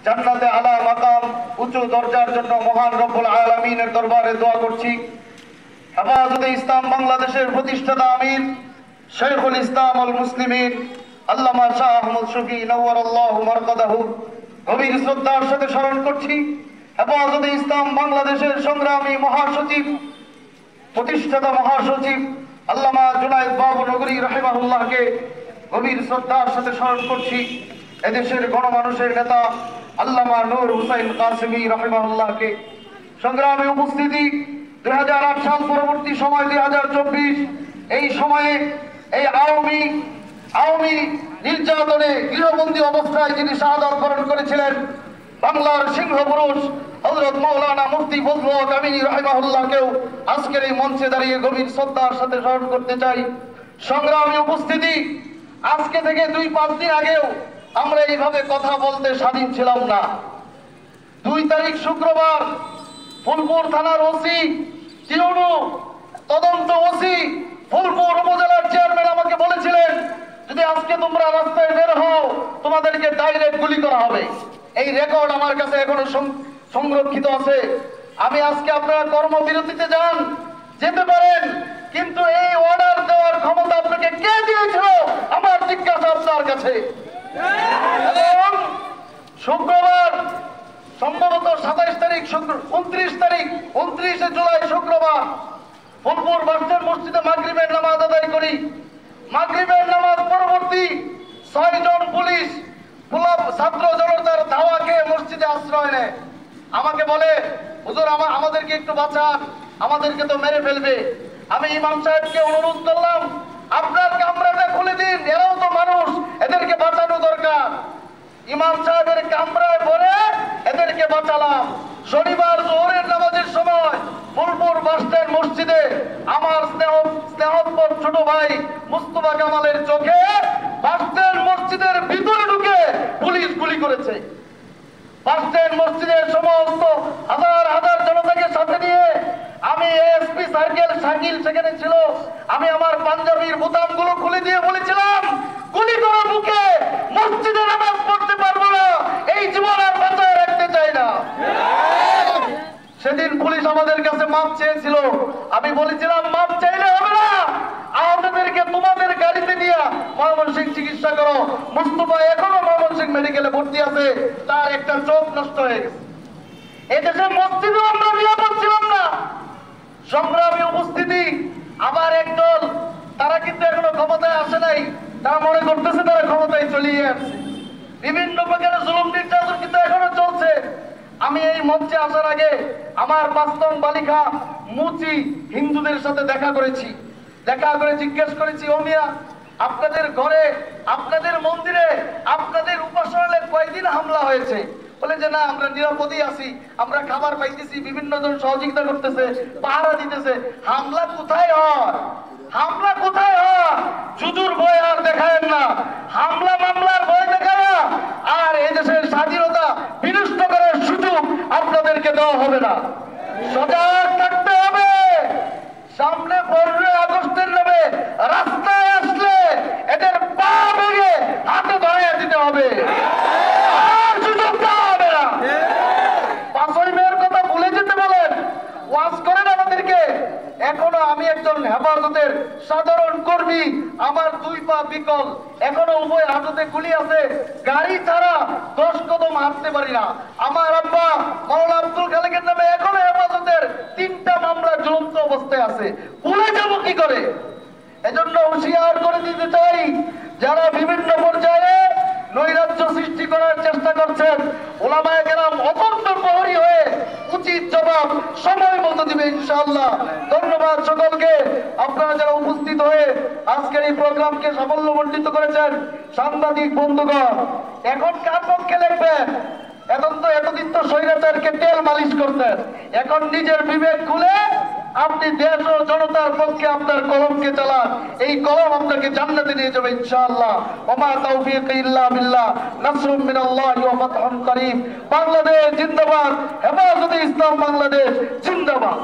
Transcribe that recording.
জান্নাতে আলা মাকাম উঁচু দরজার জন্য মহান রব্বুল আলামিনের দরবারে দোয়া করছি। হেফাজতে ইসলাম বাংলাদেশের প্রতিষ্ঠাতা আমির শেখুল ইসলাম আল মুসলিমিন আল্লামা শাহ আহমদ শফি নওয়ারাল্লাহু মারকাদাহু গভীর শ্রদ্ধার সাথে স্মরণ করছি। হেফাজতে ইসলাম বাংলাদেশের সংগ্রামী মহাসচিব প্রতিষ্ঠাতা মহাসচিব আল্লামা জুনায়েদ বাবু নগরী রাহিমাহুল্লাহকে গভীর শ্রদ্ধার সাথে স্মরণ করছি। এদেশের গণমানুষের নেতা আল্লামা নূর হুসাইন কাসেমী রাহিমাহুল্লাহকে। সংগ্রামে উপস্থিতি 2008 সাল পরবর্তী সময় 2024 এই সময়ে এই আওয়ামী নির্যাতনে গৃহবন্দী অবস্থায় যিনি শাহাদাত বরণ করেছিলেন বাংলার সিংহ পুরুষ হযরত মাওলানা মুফতি ফজলুল হক আমিনী রাহিমাহুল্লাহকেও আজকের এই মঞ্চে দাঁড়িয়ে গভীর শ্রদ্ধার সাথে স্মরণ করতে চাই। সংগ্রামী উপস্থিতি, আজকে থেকে 2-5 দিন আগেও আমরা এইভাবে কথা বলতে স্বাধীন ছিলাম না। 2 তারিখ শুক্রবার ফুলপুর থানার ওসি তিরুনু তদন্ত ওসি ফুলপুর উপজেলার চেয়ারম্যান আমাকে বলেছিলেন, যদি আজকে তোমরা রাস্তায় বের হও তোমাদেরকে ডাইরেক্ট গুলি করা হবে। এই রেকর্ড আমার কাছে এখনো সংরক্ষিত আছে। আমি আজকে আপনারা কর্মবিরতিতে যান, যেতে পারেন, কিন্তু এই অর্ডার দেওয়ার ক্ষমতা আপনাকে কে দিয়েছিল আমার জিজ্ঞাসা আপনার কাছে। এবং শুক্রবার সম্ভবত 27 তারিখ 29 জুলাই শুক্রবার ফুলপুর বাসস্ট্যান্ড মসজিদে মাগরিবের নামাজ আদায় করি। মাগরিবের নামাজ পরবর্তী 6 জন পুলিশ ছাত্র জনতার ধাওয়া খেয়ে মসজিদে আশ্রয় নেয়। আমাকে বলে, হুজুর আমাদেরকে একটু বাঁচান, আমাদেরকে তো মেরে ফেলবে। আমি ইমাম সাহেবকে অনুরোধ করলাম, আপনার কামরাটা খুলে দিন, এরাও তো মানুষ, এদেরকে বাঁচানো দরকার। ইমাম সাহেবের কামরায় বলে এদেরকে বাঁচালাম। শনিবার জোহরের নামাজের সময় ফুলপুর বাসস্ট্যান্ড মসজিদে আমার স্নেহৎপর ছোট ভাই মুস্তফা কামালের চোখে বাসস্ট্যান্ড মসজিদের ভিতরে ঢুকে পুলিশ গুলি করেছে। বাসস্ট্যান্ড মসজিদের সমস্ত হাজার হাজার জনতাকে সাথে নিয়ে আমি এসপি সার্কেল শাকিল সেখানে ছিল, আমি আমার পাঞ্জাবির বোতামগুলো খুলে দিয়ে বলেছিলাম, গুলি করা মুখে মসজিদে নামাজ পড়তে পারবো না, এই জীবন আর বাঁচায় রাখতে চাই না। সেদিন পুলিশ আমাদের কাছে মাপ চেয়েছিল। আমি বলেছিলাম, মাপ চাইলে হবে না, আহতদেরকে তোমাদের গাড়িতে নিয়ে ময়মনসিংহ চিকিৎসা করো। মুস্তফা এখনো ময়মনসিংহ মেডিকেলে ভর্তি আছে, তার একটা চোখ নষ্ট হয়ে গেছে। এদেশে মসজিদেও আমরা নিরাপদ ছিলাম না। সংগ্রামী উপস্থিতি, আবার একদল, তারা কিন্তু এখনো ক্ষমতায় আসে নাই, তারা মনে করতেছে তারা ক্ষমতায় চলিয়ে আসছে। বিভিন্ন প্রকারের জুলুম নির্যাতন কিন্তু এখনো চলছে। আমি এই মঞ্চে আসার আগে আমার 5 নং বালিকা মুচি হিন্দুদের সাথে দেখা করে জিজ্ঞেস করেছি, ও মিয়া, আপনাদের ঘরে, আপনাদের মন্দিরে, আপনাদের উপাসনালয়ে কয়দিন হামলা হয়েছে? বলে যে না, আমরা নিরাপদই আছি, আমরা খাবার পাইতেছি, বিভিন্ন জন সহযোগিতা করতেছে, পাহারা দিতেছে। হামলা কোথায় হয়? হামলা কোথায় হয়? জুজুর ভয় আর দেখায় না, হামলা মামলার ভয় দেখায় না, আর এদেশের স্বাধীনতা বিনষ্ট করার সুযোগ আপনাদেরকে দেওয়া হবে না। সজাগ থাকতে হবে। সামনে 15 আগস্টের নামে রাস্তায় আসলে এদের পা ভেঙে হাতে ধরে দিতে হবে, আর সুযোগ দেওয়া হবে না। 5ই মের কথা ভুলে যেতে বলেন, ওয়াজ করেন আমাদেরকে। এখনো আমি একজন হেফাজতের সাধারণ কর্মী, আমার 2 পা বিকল, এখনো উভয় হাঁটুতে গুলি আছে, গাড়ি ছাড়া 10 কদম হাঁটতে পারি না। আমার আব্বা মাওলানা আব্দুল খালেকের নামে এখনো হেফাজতের 3টা মামলা ঝুলন্ত অবস্থায় আছে, ভুলে যাব কি করে? এজন্য হুঁশিয়ার করে দিতে চাই, যারা বিভিন্ন পর্যায়ে নৈরাজ্য সৃষ্টি করার চেষ্টা করছেন, ওলামায়ে কেরাম অতন্ত্র প্রহরী হয়ে উচিত জবাব সময় মতো দিবে ইনশাআল্লাহ। ধন্যবাদ সকলকে। আপনারা যারা উপস্থিত হয়ে আজকের এই প্রোগ্রামকে সাফল্যমণ্ডিত করেছেন, সাংবাদিক বন্ধুগণ, এখন কার পক্ষে লিখবেন? এখন তো এতদিন তো স্বৈরাচারকে তেল মালিশ করতেন, এখন নিজের বিবেক খুলে আপনি দেশ ও জনতার পক্ষে আপনার কলমকে চালান। এই কলম আপনাকে জান্নাতে নিয়ে যাবে ইনশাআল্লাহ। ওমা তাওফীক ইল্লা বিল্লাহ, নাসরুম মিনাল্লাহি ওয়া ফাতহুন করিম। বাংলাদেশ জিন্দাবাদ, হেফাজতে ইসলাম বাংলাদেশ জিন্দাবাদ।